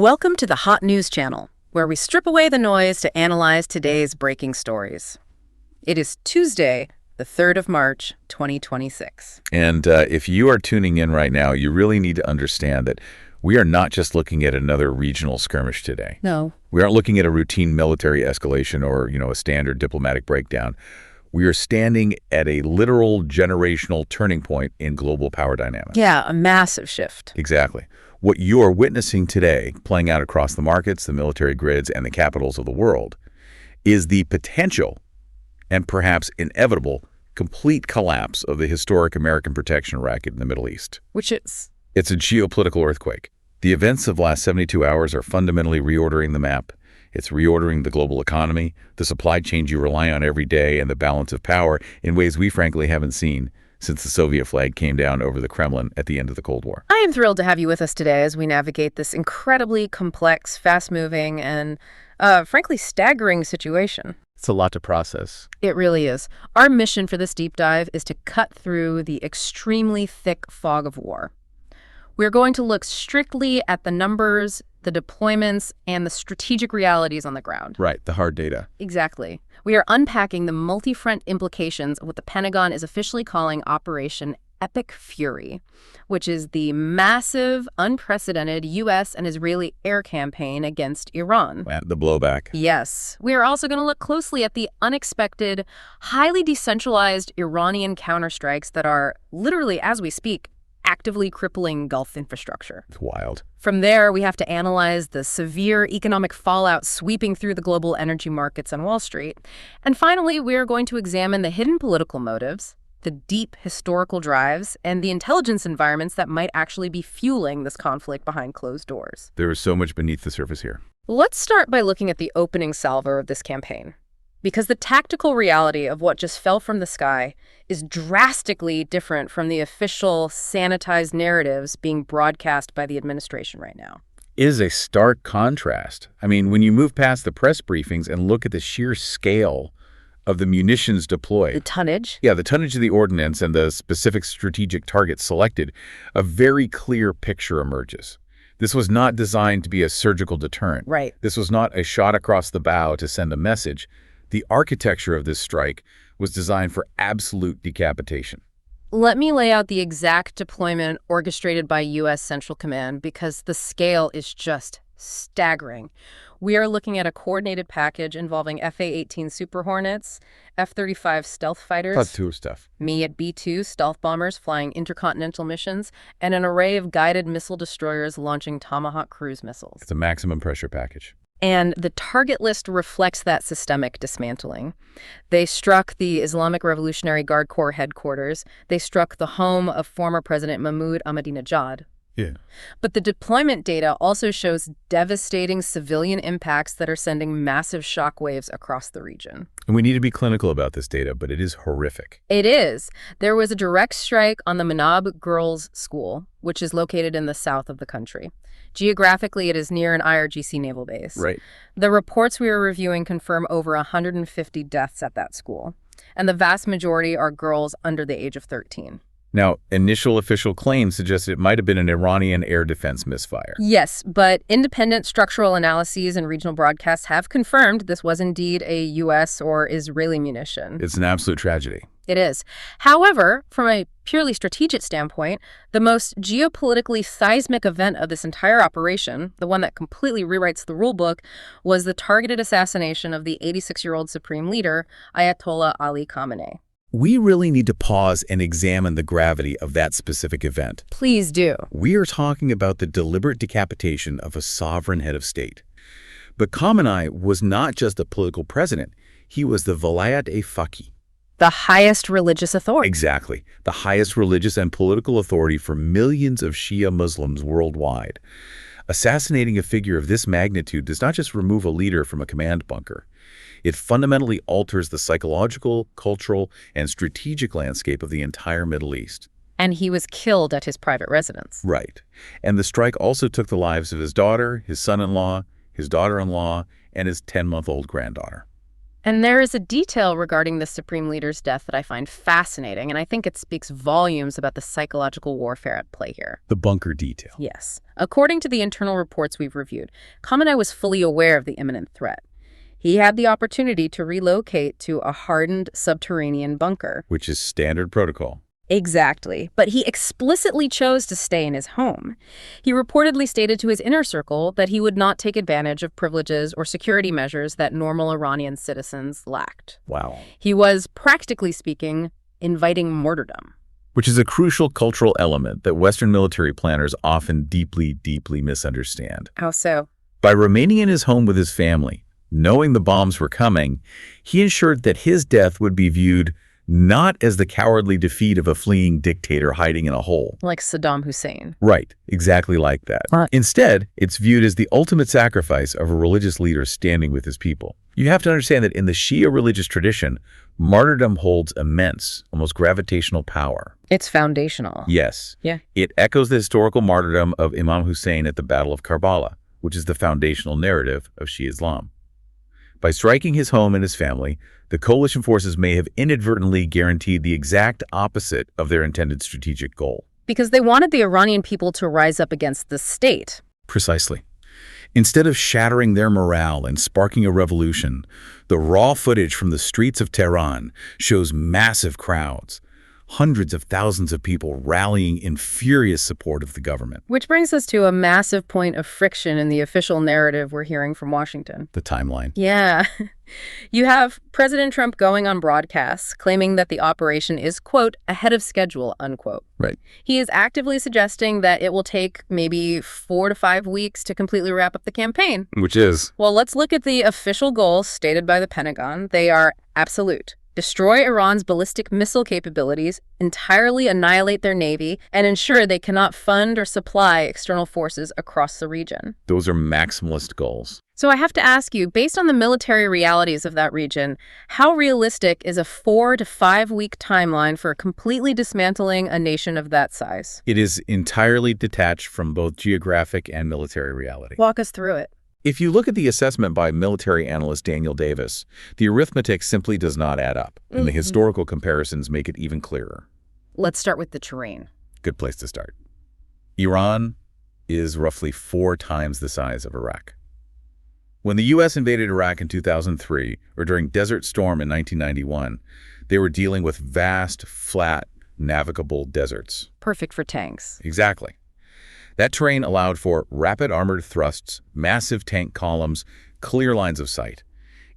Welcome to the Hot News Channel, where we strip away the noise to analyze today's breaking stories. It is Tuesday, the 3rd of March, 2026. And if you are tuning in right now, you really need to understand that we are not just looking at another regional skirmish today. No. We aren't looking at a routine military escalation or, a standard diplomatic breakdown. We are standing at a literal generational turning point in global power dynamics. Yeah, a massive shift. Exactly. What you are witnessing today, playing out across the markets, the military grids, and the capitals of the world, is the potential and perhaps inevitable complete collapse of the historic American protection racket in the Middle East. Which is? It's a geopolitical earthquake. The events of the last 72 hours are fundamentally reordering the map. It's reordering the global economy, the supply chains you rely on every day, and the balance of power in ways we frankly haven't seen since the Soviet flag came down over the Kremlin at the end of the Cold War. I am thrilled to have you with us today as we navigate this incredibly complex, fast-moving, and frankly staggering situation. It's a lot to process. It really is. Our mission for this deep dive is to cut through the extremely thick fog of war. We're going to look strictly at the numbers, the deployments, and the strategic realities on the ground. Right, the hard data. Exactly. We are unpacking the multi-front implications of what the Pentagon is officially calling Operation Epic Fury, which is the massive, unprecedented U.S. and Israeli air campaign against Iran. The blowback. Yes. We are also going to look closely at the unexpected, highly decentralized Iranian counterstrikes that are literally, as we speak, actively crippling Gulf infrastructure. It's wild. From there, we have to analyze the severe economic fallout sweeping through the global energy markets and Wall Street. And finally, we are going to examine the hidden political motives, the deep historical drives, and the intelligence environments that might actually be fueling this conflict behind closed doors. There is so much beneath the surface here. Let's start by looking at the opening salvo of this campaign, because the tactical reality of what just fell from the sky is drastically different from the official sanitized narratives being broadcast by the administration right now. Is a stark contrast. I mean, when you move past the press briefings and look at the sheer scale of the munitions deployed. The tonnage? Yeah, the tonnage of the ordnance and the specific strategic targets selected, a very clear picture emerges. This was not designed to be a surgical deterrent. Right. This was not a shot across the bow to send a message. The architecture of this strike was designed for absolute decapitation. Let me lay out the exact deployment orchestrated by U.S. Central Command because the scale is just staggering. We are looking at a coordinated package involving FA-18 Super Hornets, F-35 stealth fighters, Plus stuff. B-2 stealth bombers flying intercontinental missions, and an array of guided missile destroyers launching Tomahawk cruise missiles. It's a maximum pressure package. And the target list reflects that systemic dismantling. They struck the Islamic Revolutionary Guard Corps headquarters. They struck the home of former President Mahmoud Ahmadinejad. Yeah. But the deployment data also shows devastating civilian impacts that are sending massive shockwaves across the region. And we need to be clinical about this data, but it is horrific. It is. There was a direct strike on the Manab Girls' School, which is located in the south of the country. Geographically, it is near an IRGC naval base. Right. The reports we are reviewing confirm over 150 deaths at that school, and the vast majority are girls under the age of 13. Now, initial official claims suggested it might have been an Iranian air defense misfire. Yes, but independent structural analyses and regional broadcasts have confirmed this was indeed a U.S. or Israeli munition. It's an absolute tragedy. It is. However, from a purely strategic standpoint, the most geopolitically seismic event of this entire operation, the one that completely rewrites the rulebook, was the targeted assassination of the 86-year-old supreme leader, Ayatollah Ali Khamenei. We really need to pause and examine the gravity of that specific event. Please do. We are talking about the deliberate decapitation of a sovereign head of state. But Khamenei was not just a political president. He was the Velayat-e-Faqih. The highest religious authority. Exactly. The highest religious and political authority for millions of Shia Muslims worldwide. Assassinating a figure of this magnitude does not just remove a leader from a command bunker. It fundamentally alters the psychological, cultural, and strategic landscape of the entire Middle East. And he was killed at his private residence. Right. And the strike also took the lives of his daughter, his son-in-law, his daughter-in-law, and his 10-month-old granddaughter. And there is a detail regarding the supreme leader's death that I find fascinating, and I think it speaks volumes about the psychological warfare at play here. The bunker detail. Yes. According to the internal reports we've reviewed, Khamenei was fully aware of the imminent threat. He had the opportunity to relocate to a hardened subterranean bunker. Which is standard protocol. Exactly. But he explicitly chose to stay in his home. He reportedly stated to his inner circle that he would not take advantage of privileges or security measures that normal Iranian citizens lacked. Wow. He was, practically speaking, inviting martyrdom. Which is a crucial cultural element that Western military planners often deeply, deeply misunderstand. How so? By remaining in his home with his family, knowing the bombs were coming, he ensured that his death would be viewed not as the cowardly defeat of a fleeing dictator hiding in a hole. Like Saddam Hussein. Right, exactly like that. Right. Instead, it's viewed as the ultimate sacrifice of a religious leader standing with his people. You have to understand that in the Shia religious tradition, martyrdom holds immense, almost gravitational power. It's foundational. Yes. Yeah. It echoes the historical martyrdom of Imam Hussein at the Battle of Karbala, which is the foundational narrative of Shia Islam. By striking his home and his family, the coalition forces may have inadvertently guaranteed the exact opposite of their intended strategic goal. Because they wanted the Iranian people to rise up against the state. Precisely. Instead of shattering their morale and sparking a revolution, the raw footage from the streets of Tehran shows massive crowds, hundreds of thousands of people rallying in furious support of the government. Which brings us to a massive point of friction in the official narrative we're hearing from Washington. The timeline. Yeah. You have President Trump going on broadcasts claiming that the operation is, quote, ahead of schedule, unquote. Right. He is actively suggesting that it will take maybe 4 to 5 weeks to completely wrap up the campaign. Which is? Well, let's look at the official goals stated by the Pentagon. They are absolute. Destroy Iran's ballistic missile capabilities, entirely annihilate their navy, and ensure they cannot fund or supply external forces across the region. Those are maximalist goals. So I have to ask you, based on the military realities of that region, how realistic is a 4 to 5 week timeline for completely dismantling a nation of that size? It is entirely detached from both geographic and military reality. Walk us through it. If you look at the assessment by military analyst Daniel Davis, the arithmetic simply does not add up, and the historical comparisons make it even clearer. Let's start with the terrain. Good place to start. Iran is roughly 4 times the size of Iraq. When the U.S. invaded Iraq in 2003, or during Desert Storm in 1991, they were dealing with vast, flat, navigable deserts. Perfect for tanks. Exactly. That terrain allowed for rapid armored thrusts, massive tank columns, clear lines of sight.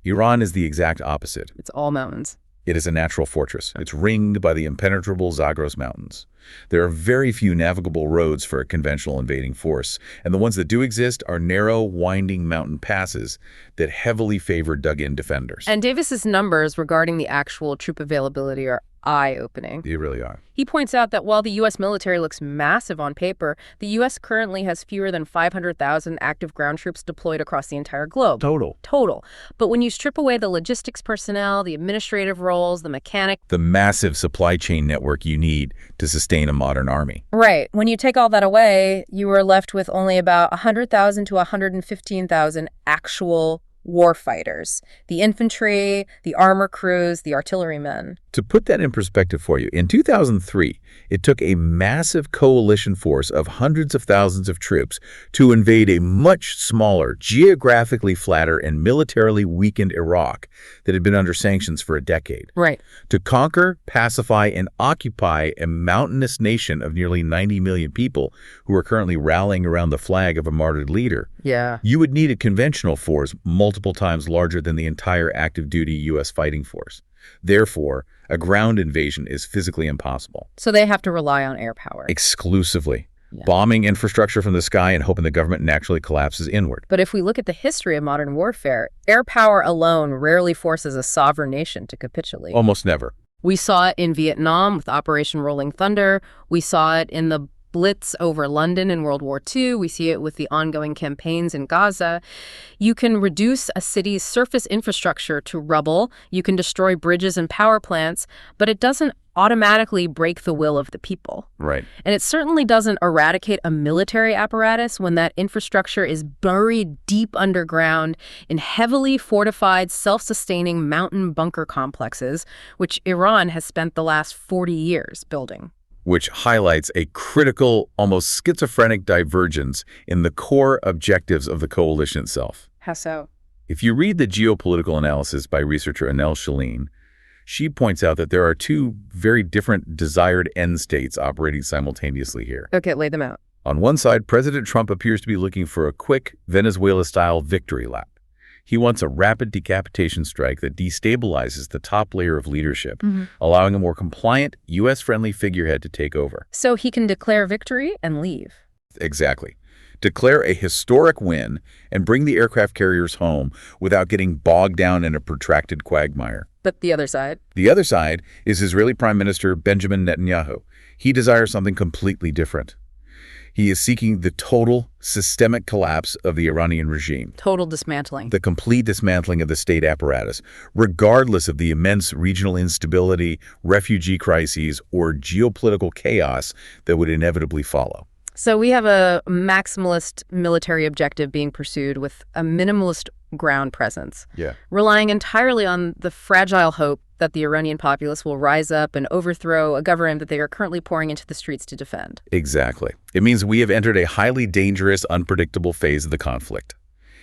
Iran is the exact opposite. It's all mountains. It is a natural fortress. It's ringed by the impenetrable Zagros Mountains. There are very few navigable roads for a conventional invading force, and the ones that do exist are narrow, winding mountain passes that heavily favor dug-in defenders. And Davis's numbers regarding the actual troop availability are eye-opening. They really are. He points out that while the U.S. military looks massive on paper, the U.S. currently has fewer than 500,000 active ground troops deployed across the entire globe. Total. But when you strip away the logistics personnel, the administrative roles, the mechanic... the massive supply chain network you need to sustain a modern army. Right. When you take all that away, you are left with only about 100,000 to 115,000 actual warfighters. The infantry, the armor crews, the artillerymen. To put that in perspective for you, in 2003, it took a massive coalition force of hundreds of thousands of troops to invade a much smaller, geographically flatter, and militarily weakened Iraq that had been under sanctions for a decade. Right. To conquer, pacify, and occupy a mountainous nation of nearly 90 million people who are currently rallying around the flag of a martyred leader, yeah, you would need a conventional force multiple times larger than the entire active-duty U.S. fighting force. Therefore, a ground invasion is physically impossible. So they have to rely on air power. Exclusively. Yeah. Bombing infrastructure from the sky and hoping the government naturally collapses inward. But if we look at the history of modern warfare, air power alone rarely forces a sovereign nation to capitulate. Almost never. We saw it in Vietnam with Operation Rolling Thunder. We saw it in the blitz over London in World War II. We see it with the ongoing campaigns in Gaza. You can reduce a city's surface infrastructure to rubble. You can destroy bridges and power plants, but it doesn't automatically break the will of the people. Right. And it certainly doesn't eradicate a military apparatus when that infrastructure is buried deep underground in heavily fortified, self-sustaining mountain bunker complexes, which Iran has spent the last 40 years building. Which highlights a critical, almost schizophrenic divergence in the core objectives of the coalition itself. How so? If you read the geopolitical analysis by researcher Anel Shalin, she points out that there are two very different desired end states operating simultaneously here. Okay, lay them out. On one side, President Trump appears to be looking for a quick Venezuela-style victory lap. He wants a rapid decapitation strike that destabilizes the top layer of leadership, allowing a more compliant, U.S.-friendly figurehead to take over. So he can declare victory and leave. Exactly. Declare a historic win and bring the aircraft carriers home without getting bogged down in a protracted quagmire. But the other side? The other side is Israeli Prime Minister Benjamin Netanyahu. He desires something completely different. He is seeking the total, systemic collapse of the Iranian regime. Total dismantling. The complete dismantling of the state apparatus, regardless of the immense regional instability, refugee crises, or geopolitical chaos that would inevitably follow. So we have a maximalist military objective being pursued with a minimalist ground presence, relying entirely on the fragile hope that the Iranian populace will rise up and overthrow a government that they are currently pouring into the streets to defend. Exactly. It means we have entered a highly dangerous, unpredictable phase of the conflict.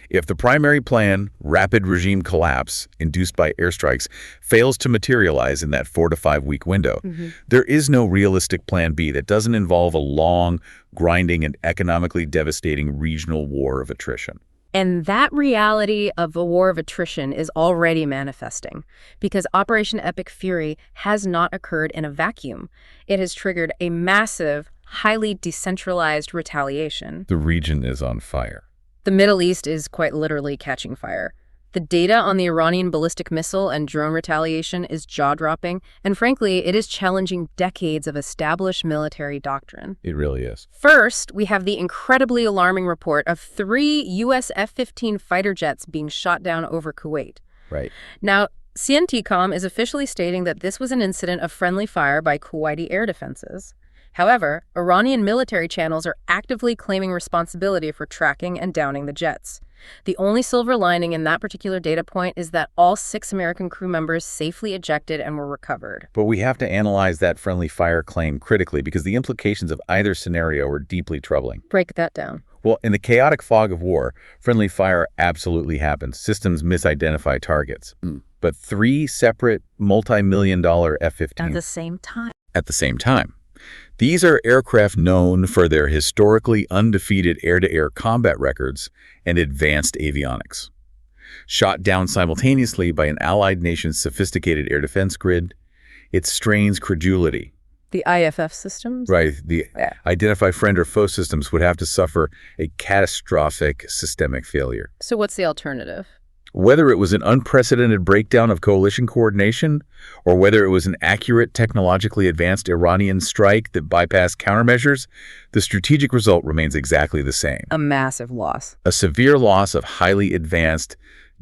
If the primary plan, rapid regime collapse induced by airstrikes, fails to materialize in that 4 to 5 week window, there is no realistic plan B that doesn't involve a long, grinding, and economically devastating regional war of attrition. And that reality of a war of attrition is already manifesting because Operation Epic Fury has not occurred in a vacuum. It has triggered a massive, highly decentralized retaliation. The region is on fire. The Middle East is quite literally catching fire. The data on the Iranian ballistic missile and drone retaliation is jaw-dropping, and frankly, it is challenging decades of established military doctrine. It really is. First, we have the incredibly alarming report of 3 U.S. F-15 fighter jets being shot down over Kuwait. Right. Now, CNTCOM is officially stating that this was an incident of friendly fire by Kuwaiti air defenses. However, Iranian military channels are actively claiming responsibility for tracking and downing the jets. The only silver lining in that particular data point is that all 6 American crew members safely ejected and were recovered. But we have to analyze that friendly fire claim critically because the implications of either scenario are deeply troubling. Break that down. Well, in the chaotic fog of war, friendly fire absolutely happens. Systems misidentify targets. But 3 separate multi-million-dollar F-15 At the same time. These are aircraft known for their historically undefeated air-to-air combat records and advanced avionics. Shot down simultaneously by an allied nation's sophisticated air defense grid, it strains credulity. The IFF systems? Right. The identify friend or foe systems would have to suffer a catastrophic systemic failure. So what's the alternative? Whether it was an unprecedented breakdown of coalition coordination, or whether it was an accurate, technologically advanced Iranian strike that bypassed countermeasures, the strategic result remains exactly the same. A massive loss. A severe loss of highly advanced,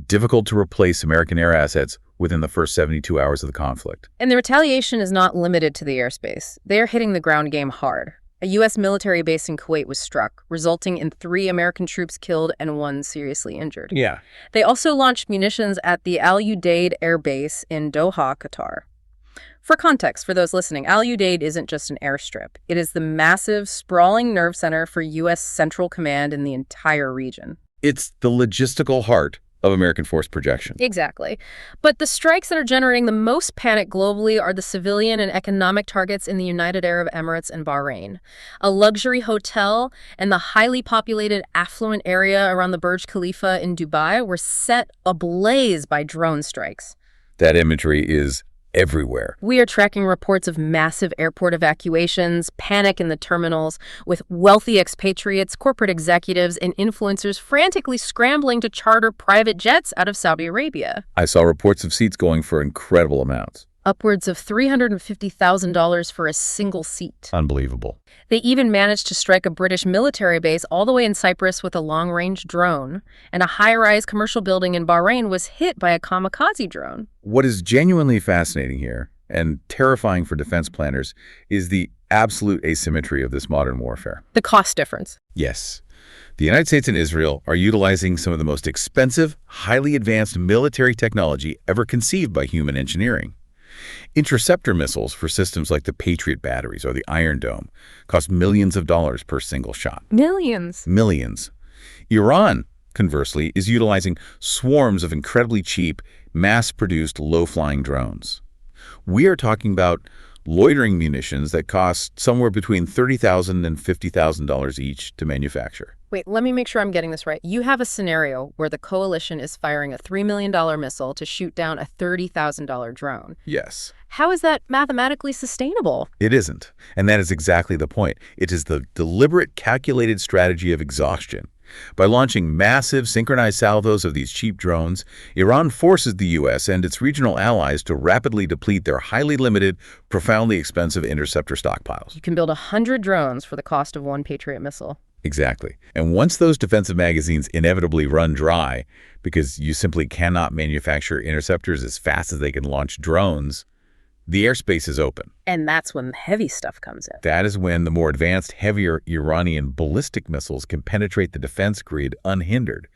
difficult-to-replace American air assets within the first 72 hours of the conflict. And the retaliation is not limited to the airspace. They are hitting the ground game hard. A U.S. military base in Kuwait was struck, resulting in 3 American troops killed and 1 seriously injured. They also launched munitions at the Al Udeid Air Base in Doha, Qatar. For context, for those listening, Al Udeid isn't just an airstrip. It is the massive, sprawling nerve center for U.S. Central Command in the entire region. It's the logistical heart of American force projection. Exactly. But the strikes that are generating the most panic globally are the civilian and economic targets in the United Arab Emirates and Bahrain. A luxury hotel and the highly populated affluent area around the Burj Khalifa in Dubai were set ablaze by drone strikes. That imagery is everywhere. We are tracking reports of massive airport evacuations, panic in the terminals, with wealthy expatriates, corporate executives, and influencers frantically scrambling to charter private jets out of Saudi Arabia. I saw reports of seats going for incredible amounts. Upwards of $350,000 for a single seat. Unbelievable. They even managed to strike a British military base all the way in Cyprus with a long-range drone, and a high-rise commercial building in Bahrain was hit by a kamikaze drone. What is genuinely fascinating here, and terrifying for defense planners, is the absolute asymmetry of this modern warfare. The cost difference. Yes. The United States and Israel are utilizing some of the most expensive, highly advanced military technology ever conceived by human engineering. Interceptor missiles for systems like the Patriot batteries or the Iron Dome cost millions of dollars per single shot. Millions. Millions. Iran, conversely, is utilizing swarms of incredibly cheap, mass-produced, low-flying drones. We are talking about loitering munitions that cost somewhere between $30,000 and $50,000 each to manufacture. Wait, let me make sure I'm getting this right. You have a scenario where the coalition is firing a $3 million missile to shoot down a $30,000 drone. Yes. How is that mathematically sustainable? It isn't. And that is exactly the point. It is the deliberate, calculated strategy of exhaustion. By launching massive synchronized salvos of these cheap drones, Iran forces the U.S. and its regional allies to rapidly deplete their highly limited, profoundly expensive interceptor stockpiles. You can build 100 drones for the cost of one Patriot missile. Exactly. And once those defensive magazines inevitably run dry, because you simply cannot manufacture interceptors as fast as they can launch drones, the airspace is open. And that's when the heavy stuff comes in. That is when the more advanced, heavier Iranian ballistic missiles can penetrate the defense grid unhindered.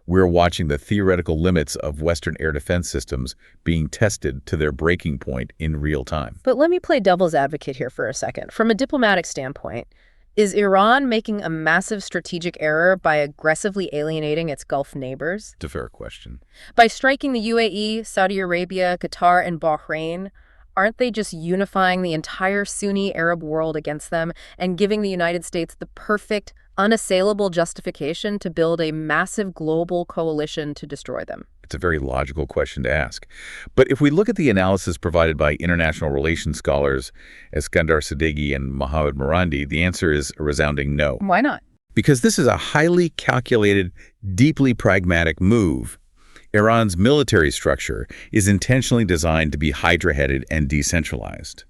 We're watching the theoretical limits of Western air defense systems being tested to their breaking point in real time. But let me play devil's advocate here for a second. From a diplomatic standpoint, is Iran making a massive strategic error by aggressively alienating its Gulf neighbors? It's a fair question. By striking the UAE, Saudi Arabia, Qatar, and Bahrain, aren't they just unifying the entire Sunni Arab world against them and giving the United States the perfect, unassailable justification to build a massive global coalition to destroy them? It's a very logical question to ask. But if we look at the analysis provided by international relations scholars Eskandar Sadeghi and Mohammad Marandi, the answer is a resounding no. Why not? Because this is a highly calculated, deeply pragmatic move. Iran's military structure is intentionally designed to be hydra-headed and decentralized.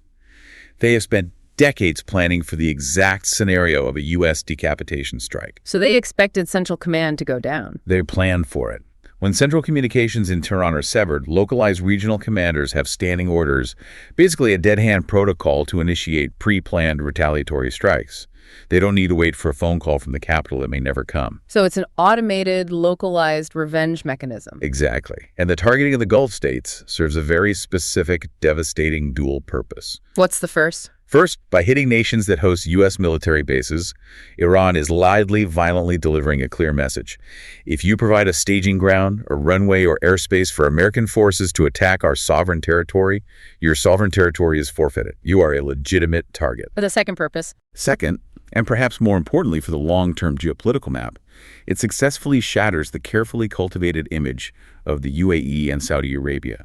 They have spent decades planning for the exact scenario of a U.S. decapitation strike. So they expected Central Command to go down. They planned for it. When central communications in Tehran are severed, localized regional commanders have standing orders, basically a dead-hand protocol to initiate pre-planned retaliatory strikes. They don't need to wait for a phone call from the capital that may never come. So it's an automated, localized revenge mechanism. Exactly. And the targeting of the Gulf states serves a very specific, devastating dual purpose. What's the first? First, by hitting nations that host U.S. military bases, Iran is loudly, violently delivering a clear message. If you provide a staging ground, a runway, or airspace for American forces to attack our sovereign territory, your sovereign territory is forfeited. You are a legitimate target. For the second purpose? Second, and perhaps more importantly for the long-term geopolitical map, it successfully shatters the carefully cultivated image of the UAE and Saudi Arabia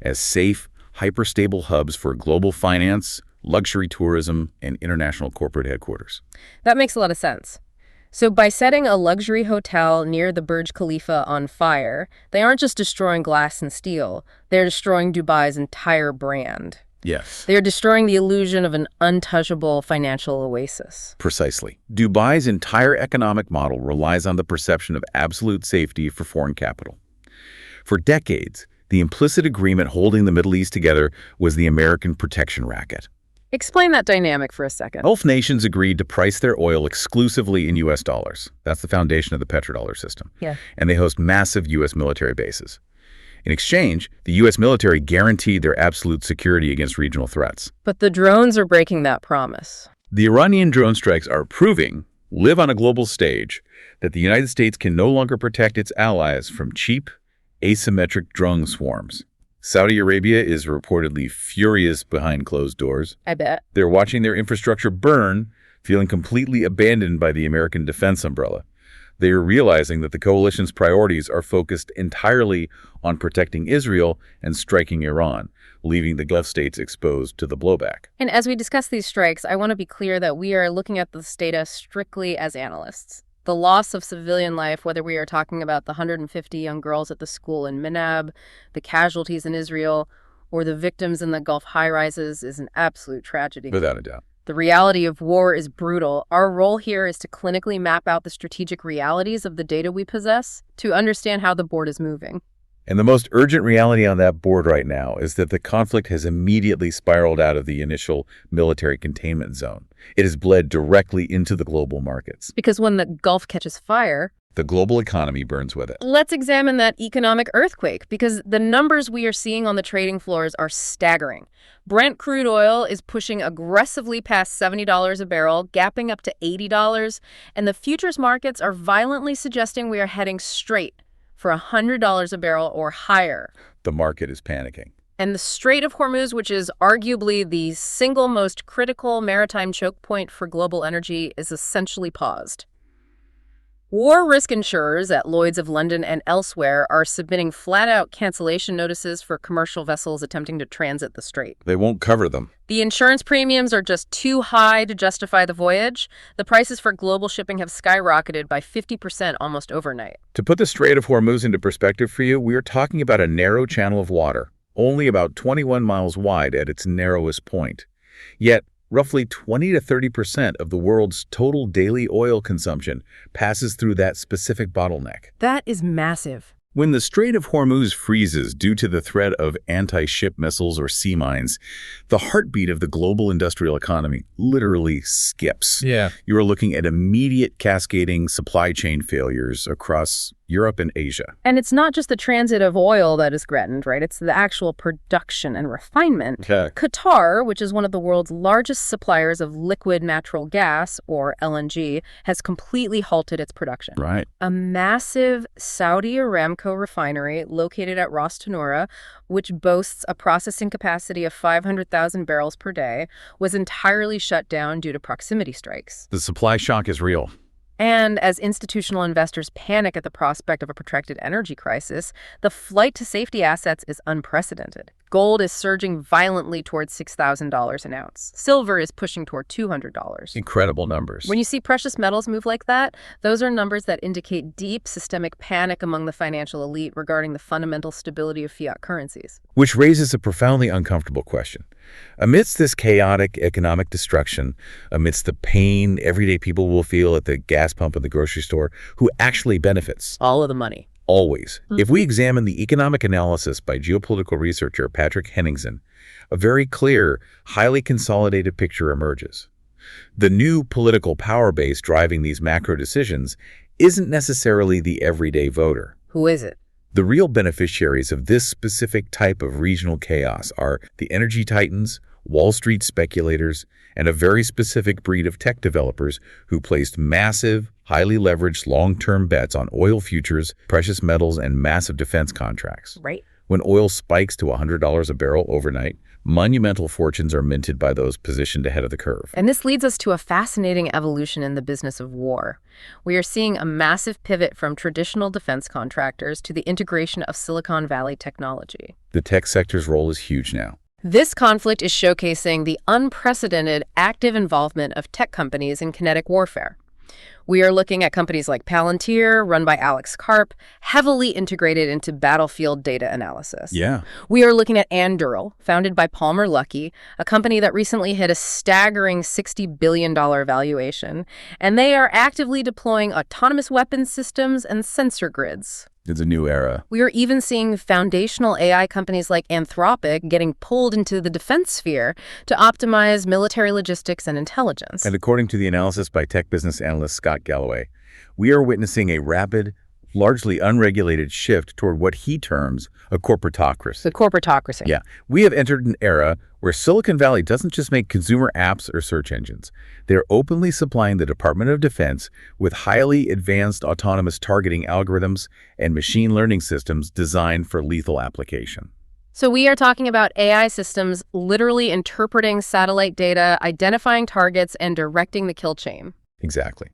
as safe, hyper-stable hubs for global finance, luxury tourism, and international corporate headquarters. That makes a lot of sense. So by setting a luxury hotel near the Burj Khalifa on fire, they aren't just destroying glass and steel, they're destroying Dubai's entire brand. Yes. They are destroying the illusion of an untouchable financial oasis. Precisely. Dubai's entire economic model relies on the perception of absolute safety for foreign capital. For decades, the implicit agreement holding the Middle East together was the American protection racket. Explain that dynamic for a second. Gulf nations agreed to price their oil exclusively in U.S. dollars. That's the foundation of the petrodollar system. Yeah. And they host massive U.S. military bases. In exchange, the U.S. military guaranteed their absolute security against regional threats. But the drones are breaking that promise. The Iranian drone strikes are proving, live on a global stage, that the United States can no longer protect its allies from cheap, asymmetric drone swarms. Saudi Arabia is reportedly furious behind closed doors. I bet. They're watching their infrastructure burn, feeling completely abandoned by the American defense umbrella. They are realizing that the coalition's priorities are focused entirely on protecting Israel and striking Iran, leaving the Gulf states exposed to the blowback. And as we discuss these strikes, I want to be clear that we are looking at this data strictly as analysts. The loss of civilian life, whether we are talking about the 150 young girls at the school in Minab, the casualties in Israel, or the victims in the Gulf high-rises is an absolute tragedy. Without a doubt. The reality of war is brutal. Our role here is to clinically map out the strategic realities of the data we possess to understand how the board is moving. And the most urgent reality on that board right now is that the conflict has immediately spiraled out of the initial military containment zone. It has bled directly into the global markets. Because when the Gulf catches fire, the global economy burns with it. Let's examine that economic earthquake, because the numbers we are seeing on the trading floors are staggering. Brent crude oil is pushing aggressively past $70 a barrel, gapping up to $80, and the futures markets are violently suggesting we are heading straight for $100 a barrel or higher. The market is panicking. And the Strait of Hormuz, which is arguably the single most critical maritime choke point for global energy, is essentially paused. War risk insurers at Lloyd's of London and elsewhere are submitting flat-out cancellation notices for commercial vessels attempting to transit the strait. They won't cover them. The insurance premiums are just too high to justify the voyage. The prices for global shipping have skyrocketed by 50% almost overnight. To put the Strait of Hormuz into perspective for you, we are talking about a narrow channel of water, only about 21 miles wide at its narrowest point. Yet, roughly 20 to 30% of the world's total daily oil consumption passes through that specific bottleneck. That is massive. When the Strait of Hormuz freezes due to the threat of anti-ship missiles or sea mines, the heartbeat of the global industrial economy literally skips. Yeah. You are looking at immediate cascading supply chain failures across Europe and Asia. And it's not just the transit of oil that is threatened, right? It's the actual production and refinement. Okay. Qatar, which is one of the world's largest suppliers of liquid natural gas, or LNG, has completely halted its production. Right. A massive Saudi Aramco refinery located at Ras Tanura, which boasts a processing capacity of 500,000 barrels per day, was entirely shut down due to proximity strikes. The supply shock is real. And as institutional investors panic at the prospect of a protracted energy crisis, the flight to safety assets is unprecedented. Gold is surging violently towards $6,000 an ounce. Silver is pushing toward $200. Incredible numbers. When you see precious metals move like that, those are numbers that indicate deep systemic panic among the financial elite regarding the fundamental stability of fiat currencies. Which raises a profoundly uncomfortable question. Amidst this chaotic economic destruction, amidst the pain everyday people will feel at the gas pump at the grocery store, who actually benefits? All of the money. Always. If we examine the economic analysis by geopolitical researcher Patrick Henningsen, a very clear, highly consolidated picture emerges. The new political power base driving these macro decisions isn't necessarily the everyday voter. Who is it? The real beneficiaries of this specific type of regional chaos are the energy titans, Wall Street speculators, and a very specific breed of tech developers who placed massive, highly leveraged long-term bets on oil futures, precious metals, and massive defense contracts. Right. When oil spikes to $100 a barrel overnight, monumental fortunes are minted by those positioned ahead of the curve. And this leads us to a fascinating evolution in the business of war. We are seeing a massive pivot from traditional defense contractors to the integration of Silicon Valley technology. The tech sector's role is huge now. This conflict is showcasing the unprecedented active involvement of tech companies in kinetic warfare. We are looking at companies like Palantir, run by Alex Karp, heavily integrated into battlefield data analysis. Yeah. We are looking at Anduril, founded by Palmer Luckey, a company that recently hit a staggering $60 billion valuation, and they are actively deploying autonomous weapons systems and sensor grids. It's a new era. We are even seeing foundational AI companies like Anthropic getting pulled into the defense sphere to optimize military logistics and intelligence. And according to the analysis by tech business analyst Scott Galloway, we are witnessing a rapid, largely unregulated shift toward what he terms a corporatocracy. The corporatocracy. Yeah. We have entered an era where Silicon Valley doesn't just make consumer apps or search engines. They're openly supplying the Department of Defense with highly advanced autonomous targeting algorithms and machine learning systems designed for lethal application. So we are talking about AI systems literally interpreting satellite data, identifying targets, and directing the kill chain. Exactly.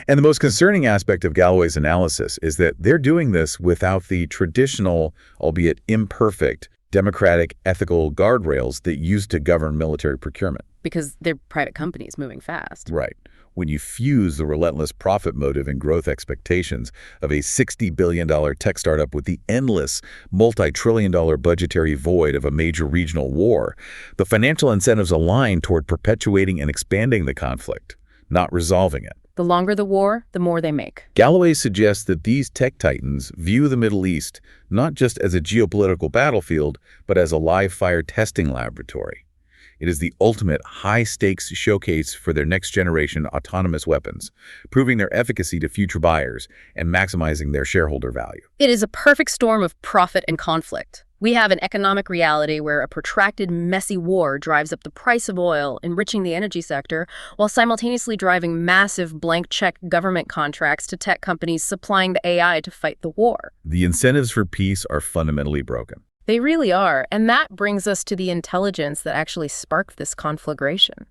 And the most concerning aspect of Galloway's analysis is that they're doing this without the traditional, albeit imperfect, democratic ethical guardrails that used to govern military procurement. Because they're private companies moving fast. Right. When you fuse the relentless profit motive and growth expectations of a $60 billion tech startup with the endless, multi-trillion-dollar budgetary void of a major regional war, the financial incentives align toward perpetuating and expanding the conflict, not resolving it. The longer the war, the more they make. Galloway suggests that these tech titans view the Middle East not just as a geopolitical battlefield, but as a live-fire testing laboratory. It is the ultimate high-stakes showcase for their next-generation autonomous weapons, proving their efficacy to future buyers and maximizing their shareholder value. It is a perfect storm of profit and conflict. We have an economic reality where a protracted, messy war drives up the price of oil, enriching the energy sector, while simultaneously driving massive blank-check government contracts to tech companies supplying the AI to fight the war. The incentives for peace are fundamentally broken. They really are, and that brings us to the intelligence that actually sparked this conflagration.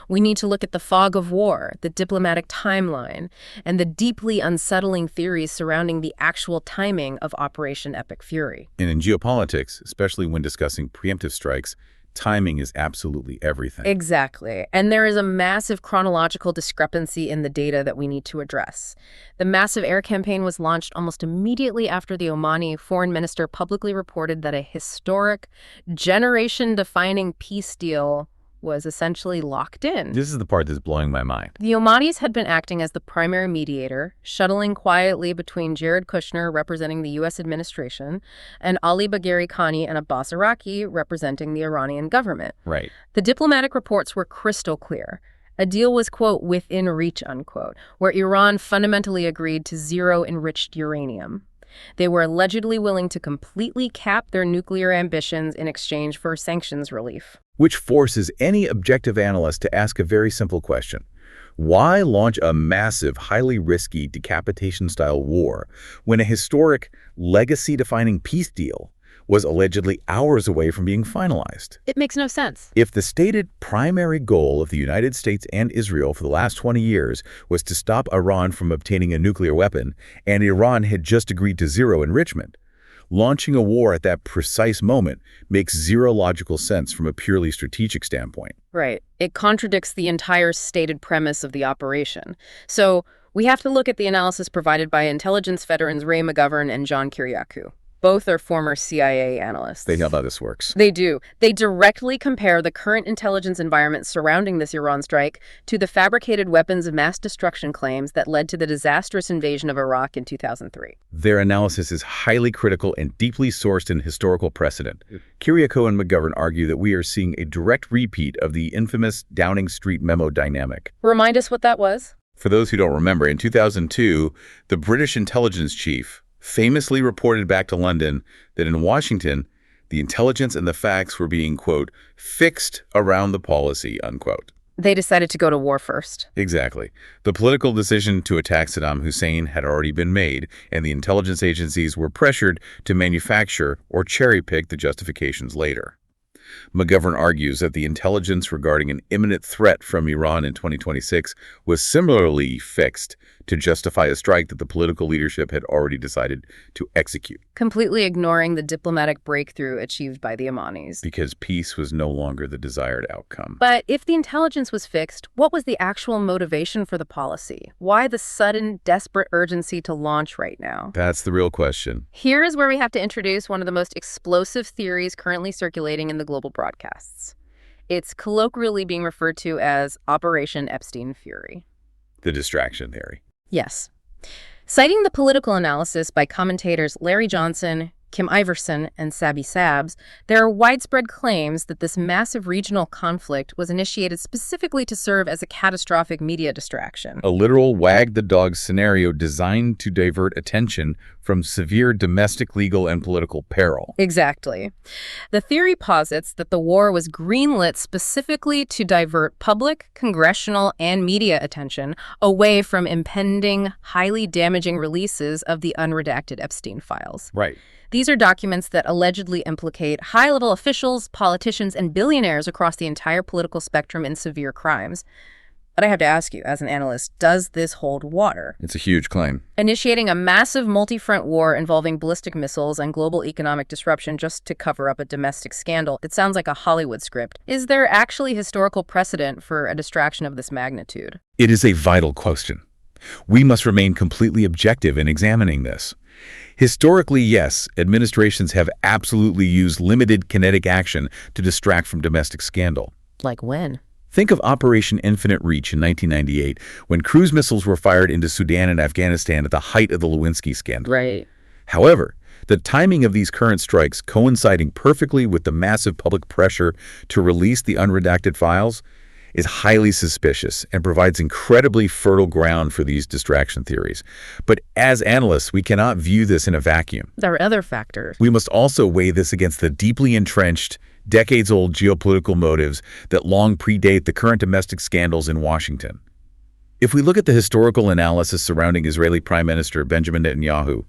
We need to look at the fog of war, the diplomatic timeline, and the deeply unsettling theories surrounding the actual timing of Operation Epic Fury. And in geopolitics, especially when discussing preemptive strikes, timing is absolutely everything. Exactly. And there is a massive chronological discrepancy in the data that we need to address. The massive air campaign was launched almost immediately after the Omani foreign minister publicly reported that a historic, generation-defining peace deal was essentially locked in. This is the part that's blowing my mind. The Omanis had been acting as the primary mediator, shuttling quietly between Jared Kushner, representing the U.S. administration, and Ali Bagheri Khani and Abbas Araki, representing the Iranian government. Right. The diplomatic reports were crystal clear. A deal was, quote, within reach, unquote, where Iran fundamentally agreed to zero enriched uranium. They were allegedly willing to completely cap their nuclear ambitions in exchange for sanctions relief. Which forces any objective analyst to ask a very simple question. Why launch a massive, highly risky decapitation-style war when a historic, legacy-defining peace deal was allegedly hours away from being finalized? It makes no sense. If the stated primary goal of the United States and Israel for the last 20 years was to stop Iran from obtaining a nuclear weapon, and Iran had just agreed to zero enrichment, launching a war at that precise moment makes zero logical sense from a purely strategic standpoint. Right. It contradicts the entire stated premise of the operation. So we have to look at the analysis provided by intelligence veterans Ray McGovern and John Kiriakou. Both are former CIA analysts. They know how this works. They do. They directly compare the current intelligence environment surrounding this Iran strike to the fabricated weapons of mass destruction claims that led to the disastrous invasion of Iraq in 2003. Their analysis is highly critical and deeply sourced in historical precedent. Kiriakou and McGovern argue that we are seeing a direct repeat of the infamous Downing Street memo dynamic. Remind us what that was? For those who don't remember, in 2002, the British intelligence chief famously reported back to London that in Washington, the intelligence and the facts were being, quote, fixed around the policy, unquote. They decided to go to war first. Exactly. The political decision to attack Saddam Hussein had already been made, and the intelligence agencies were pressured to manufacture or cherry-pick the justifications later. McGovern argues that the intelligence regarding an imminent threat from Iran in 2026 was similarly fixed to justify a strike that the political leadership had already decided to execute. Completely ignoring the diplomatic breakthrough achieved by the Omanis. Because peace was no longer the desired outcome. But if the intelligence was fixed, what was the actual motivation for the policy? Why the sudden, desperate urgency to launch right now? That's the real question. Here is where we have to introduce one of the most explosive theories currently circulating in the global broadcasts. It's colloquially being referred to as Operation Epstein Fury. The distraction theory. Yes. Citing the political analysis by commentators Larry Johnson, Kim Iverson, and Sabi Sabs, there are widespread claims that this massive regional conflict was initiated specifically to serve as a catastrophic media distraction. A literal wag-the-dog scenario designed to divert attention from severe domestic, legal, and political peril. Exactly. The theory posits that the war was greenlit specifically to divert public, congressional, and media attention away from impending, highly damaging releases of the unredacted Epstein files. Right. These are documents that allegedly implicate high-level officials, politicians, and billionaires across the entire political spectrum in severe crimes. But I have to ask you, as an analyst, does this hold water? It's a huge claim. Initiating a massive multi-front war involving ballistic missiles and global economic disruption just to cover up a domestic scandal, it sounds like a Hollywood script. Is there actually historical precedent for a distraction of this magnitude? It is a vital question. We must remain completely objective in examining this. Historically, yes, administrations have absolutely used limited kinetic action to distract from domestic scandal. Like when? Think of Operation Infinite Reach in 1998, when cruise missiles were fired into Sudan and Afghanistan at the height of the Lewinsky scandal. Right. However, the timing of these current strikes coinciding perfectly with the massive public pressure to release the unredacted files is highly suspicious and provides incredibly fertile ground for these distraction theories. But as analysts, we cannot view this in a vacuum. There are other factors. We must also weigh this against the deeply entrenched, decades-old geopolitical motives that long predate the current domestic scandals in Washington. If we look at the historical analysis surrounding Israeli Prime Minister Benjamin Netanyahu,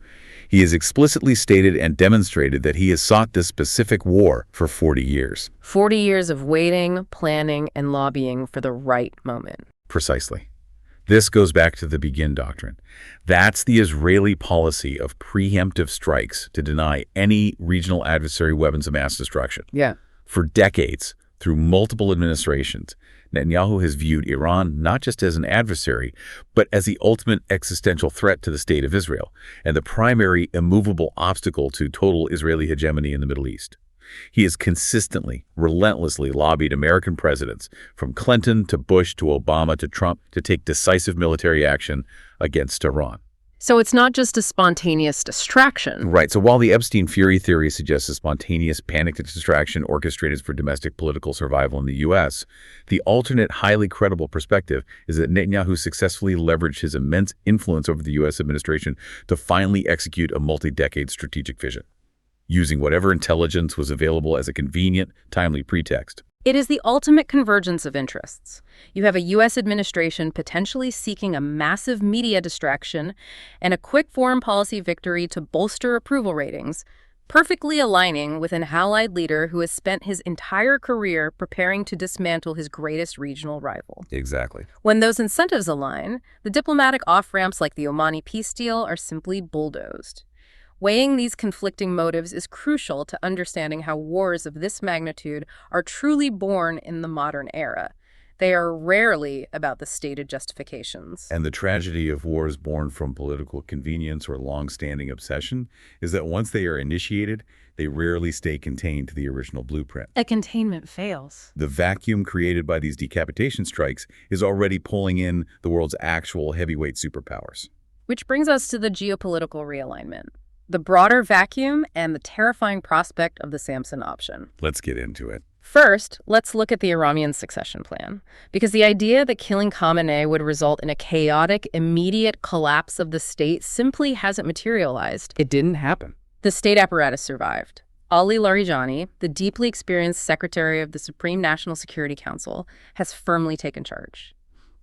he has explicitly stated and demonstrated that he has sought this specific war for 40 years. 40 years of waiting, planning, and lobbying for the right moment. Precisely. This goes back to the Begin Doctrine. That's the Israeli policy of preemptive strikes to deny any regional adversary weapons of mass destruction. Yeah. For decades, through multiple administrations, Netanyahu has viewed Iran not just as an adversary, but as the ultimate existential threat to the state of Israel and the primary immovable obstacle to total Israeli hegemony in the Middle East. He has consistently, relentlessly lobbied American presidents, from Clinton to Bush to Obama to Trump, to take decisive military action against Iran. So it's not just a spontaneous distraction. Right. So while the Epstein Fury theory suggests a spontaneous panic distraction orchestrated for domestic political survival in the U.S., the alternate, highly credible perspective is that Netanyahu successfully leveraged his immense influence over the U.S. administration to finally execute a multi-decade strategic vision, using whatever intelligence was available as a convenient, timely pretext. It is the ultimate convergence of interests. You have a U.S. administration potentially seeking a massive media distraction and a quick foreign policy victory to bolster approval ratings, perfectly aligning with an allied leader who has spent his entire career preparing to dismantle his greatest regional rival. Exactly. When those incentives align, the diplomatic off-ramps like the Omani peace deal are simply bulldozed. Weighing these conflicting motives is crucial to understanding how wars of this magnitude are truly born in the modern era. They are rarely about the stated justifications. And the tragedy of wars born from political convenience or long-standing obsession is that once they are initiated, they rarely stay contained to the original blueprint. A containment fails. The vacuum created by these decapitation strikes is already pulling in the world's actual heavyweight superpowers. Which brings us to the geopolitical realignment. The broader vacuum and the terrifying prospect of the Samson option. Let's get into it. First, let's look at the Iranian succession plan, because the idea that killing Khamenei would result in a chaotic, immediate collapse of the state simply hasn't materialized. It didn't happen. The state apparatus survived. Ali Larijani, the deeply experienced secretary of the Supreme National Security Council, has firmly taken charge.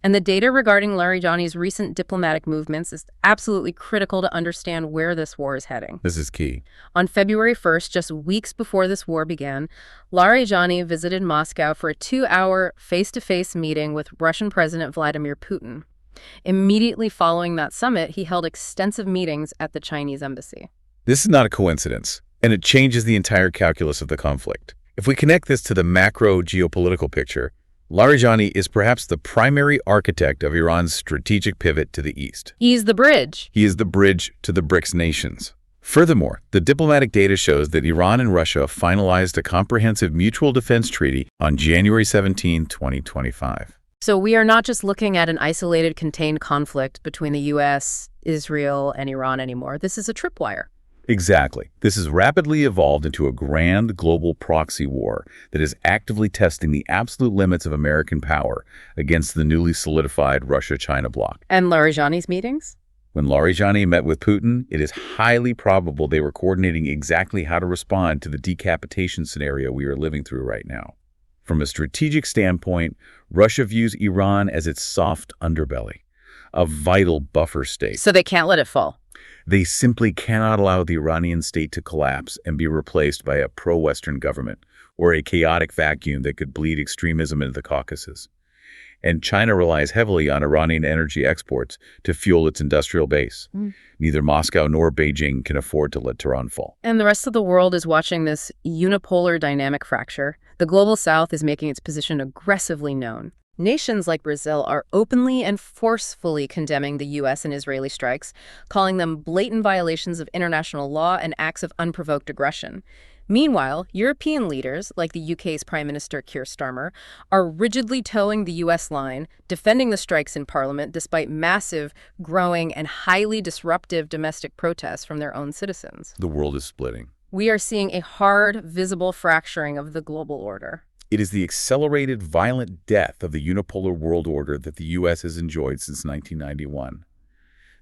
And the data regarding Larijani's recent diplomatic movements is absolutely critical to understand where this war is heading. This is key. On February 1st, just weeks before this war began, Larijani visited Moscow for a 2-hour face-to-face meeting with Russian President Vladimir Putin. Immediately following that summit, he held extensive meetings at the Chinese embassy. This is not a coincidence, and it changes the entire calculus of the conflict. If we connect this to the macro geopolitical picture, Larijani is perhaps the primary architect of Iran's strategic pivot to the east. He's the bridge. He is the bridge to the BRICS nations. Furthermore, the diplomatic data shows that Iran and Russia finalized a comprehensive mutual defense treaty on January 17, 2025. So we are not just looking at an isolated, contained conflict between the U.S., Israel, and Iran anymore. This is a tripwire. Exactly. This has rapidly evolved into a grand global proxy war that is actively testing the absolute limits of American power against the newly solidified Russia-China bloc. And Larijani's meetings? When Larijani met with Putin, it is highly probable they were coordinating exactly how to respond to the decapitation scenario we are living through right now. From a strategic standpoint, Russia views Iran as its soft underbelly, a vital buffer state. So they can't let it fall. They simply cannot allow the Iranian state to collapse and be replaced by a pro-Western government or a chaotic vacuum that could bleed extremism into the Caucasus. and China relies heavily on Iranian energy exports to fuel its industrial base. Neither Moscow nor Beijing can afford to let Tehran fall. And the rest of the world is watching this unipolar dynamic fracture. The global south is making its position aggressively known. Nations like Brazil are openly and forcefully condemning the U.S. and Israeli strikes, calling them blatant violations of international law and acts of unprovoked aggression. Meanwhile, European leaders, like the UK's Prime Minister Keir Starmer, are rigidly towing the U.S. line, defending the strikes in Parliament despite massive, growing, and highly disruptive domestic protests from their own citizens. The world is splitting. We are seeing a hard, visible fracturing of the global order. It is the accelerated, violent death of the unipolar world order that the U.S. has enjoyed since 1991.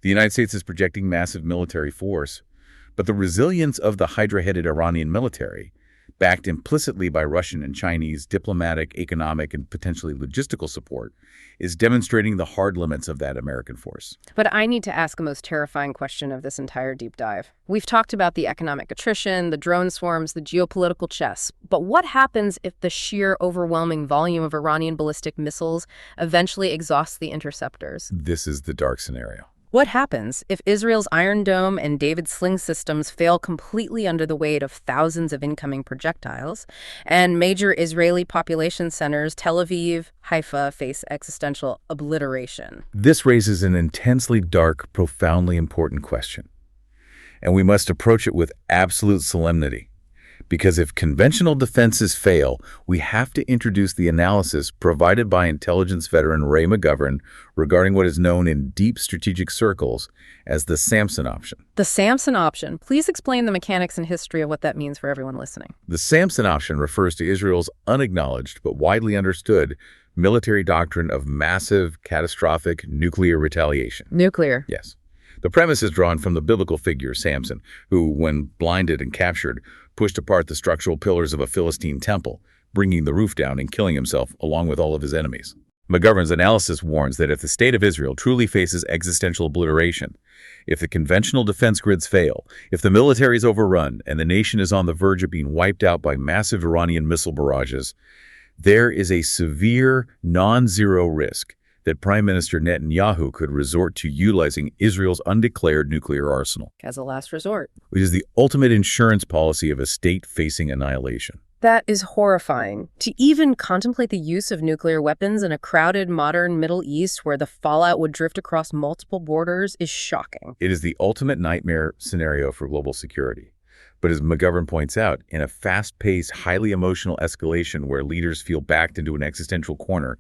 The United States is projecting massive military force, but the resilience of the hydra-headed Iranian military, backed implicitly by Russian and Chinese diplomatic, economic, and potentially logistical support, is demonstrating the hard limits of that American force. But I need to ask the most terrifying question of this entire deep dive. We've talked about the economic attrition, the drone swarms, the geopolitical chess. But what happens if the sheer overwhelming volume of Iranian ballistic missiles eventually exhausts the interceptors? This is the dark scenario. What happens if Israel's Iron Dome and David Sling systems fail completely under the weight of thousands of incoming projectiles, and major Israeli population centers, Tel Aviv, Haifa, face existential obliteration? This raises an intensely dark, profoundly important question. And we must approach it with absolute solemnity. Because if conventional defenses fail, we have to introduce the analysis provided by intelligence veteran Ray McGovern regarding what is known in deep strategic circles as the Samson option. The Samson option. Please explain the mechanics and history of what that means for everyone listening. The Samson option refers to Israel's unacknowledged but widely understood military doctrine of massive, catastrophic nuclear retaliation. Nuclear. Yes. The premise is drawn from the biblical figure Samson, who, when blinded and captured, pushed apart the structural pillars of a Philistine temple, bringing the roof down and killing himself along with all of his enemies. McGovern's analysis warns that if the state of Israel truly faces existential obliteration, if the conventional defense grids fail, if the military is overrun, and the nation is on the verge of being wiped out by massive Iranian missile barrages, there is a severe, non-zero risk that Prime Minister Netanyahu could resort to utilizing Israel's undeclared nuclear arsenal As a last resort. which is the ultimate insurance policy of a state facing annihilation. That is horrifying. To even contemplate the use of nuclear weapons in a crowded, modern Middle East where the fallout would drift across multiple borders is shocking. It is the ultimate nightmare scenario for global security. But as McGovern points out, in a fast-paced, highly emotional escalation where leaders feel backed into an existential corner,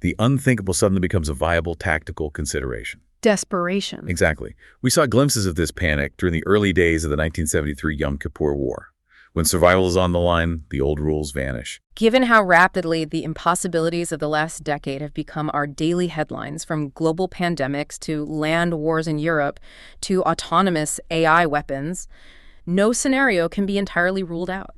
the unthinkable suddenly becomes a viable tactical consideration. Desperation. Exactly. We saw glimpses of this panic during the early days of the 1973 Yom Kippur War. When survival is on the line, the old rules vanish. Given how rapidly the impossibilities of the last decade have become our daily headlines, from global pandemics to land wars in Europe to autonomous AI weapons, no scenario can be entirely ruled out.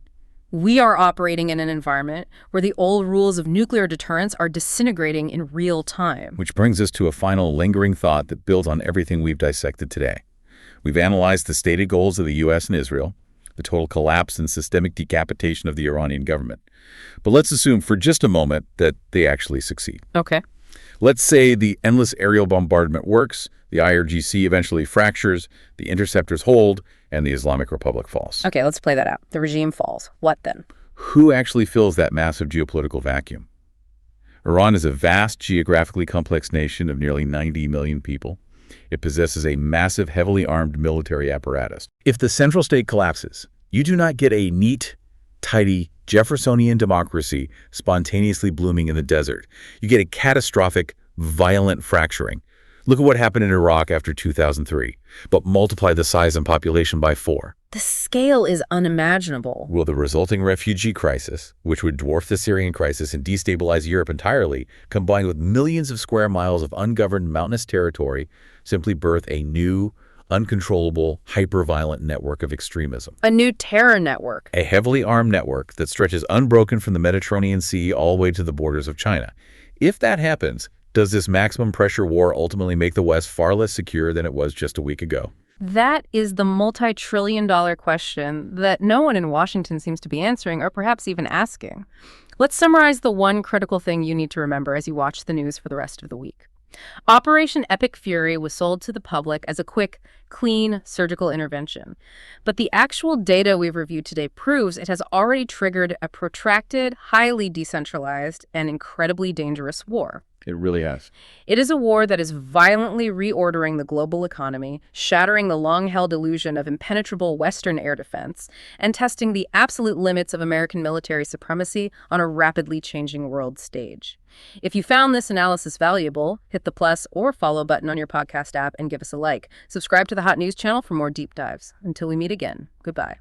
We are operating in an environment where the old rules of nuclear deterrence are disintegrating in real time. Which brings us to a final lingering thought that builds on everything we've dissected today. We've analyzed the stated goals of the U.S. and Israel, the total collapse and systemic decapitation of the Iranian government. But let's assume for just a moment that they actually succeed. Okay. Let's say the endless aerial bombardment works, the IRGC eventually fractures, the interceptors hold, and the Islamic Republic falls. Okay, let's play that out. The regime falls. What then? Who actually fills that massive geopolitical vacuum? Iran is a vast, geographically complex nation of nearly 90 million people. It possesses a massive, heavily armed military apparatus. If the central state collapses, you do not get a neat, tidy, Jeffersonian democracy spontaneously blooming in the desert. You get a catastrophic, violent fracturing. Look at what happened in Iraq after 2003, but multiply the size and population by 4. The scale is unimaginable. Will the resulting refugee crisis, which would dwarf the Syrian crisis and destabilize Europe entirely, combined with millions of square miles of ungoverned mountainous territory, simply birth a new, uncontrollable, hyper-violent network of extremism? A new terror network. A heavily armed network that stretches unbroken from the Mediterranean Sea all the way to the borders of China. If that happens, does this maximum pressure war ultimately make the West far less secure than it was just a week ago? That is the multi-trillion-dollar question that no one in Washington seems to be answering or perhaps even asking. Let's summarize the one critical thing you need to remember as you watch the news for the rest of the week. Operation Epic Fury was sold to the public as a quick, clean surgical intervention. But the actual data we've reviewed today proves it has already triggered a protracted, highly decentralized, and incredibly dangerous war. It really has. It is a war that is violently reordering the global economy, shattering the long-held illusion of impenetrable Western air defense, and testing the absolute limits of American military supremacy on a rapidly changing world stage. If you found this analysis valuable, hit the plus or follow button on your podcast app and give us a like. Subscribe to the Hot News channel for more deep dives. Until we meet again, goodbye.